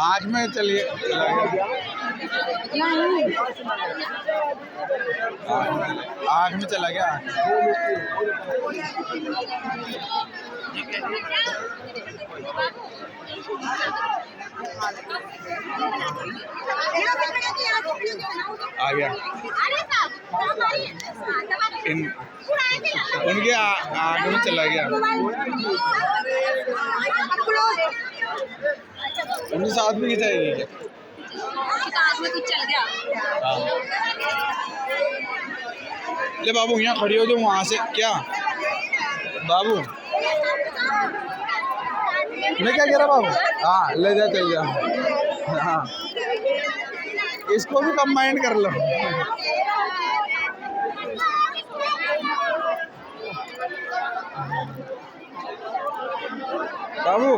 आँख में चलिए चला गया। आँख में चला गया। आ गया। उनके आँख में चला गया। उनके साथ में खिंचाएगी क्या? में कुछ चल गया। ले बाबू यहाँ खड़ी हो जो वहाँ से क्या बाबू मैं क्या कह रहा बाबू। हाँ ले जा चल जा। हाँ इसको भी कंबाइंड कर लो। बाबू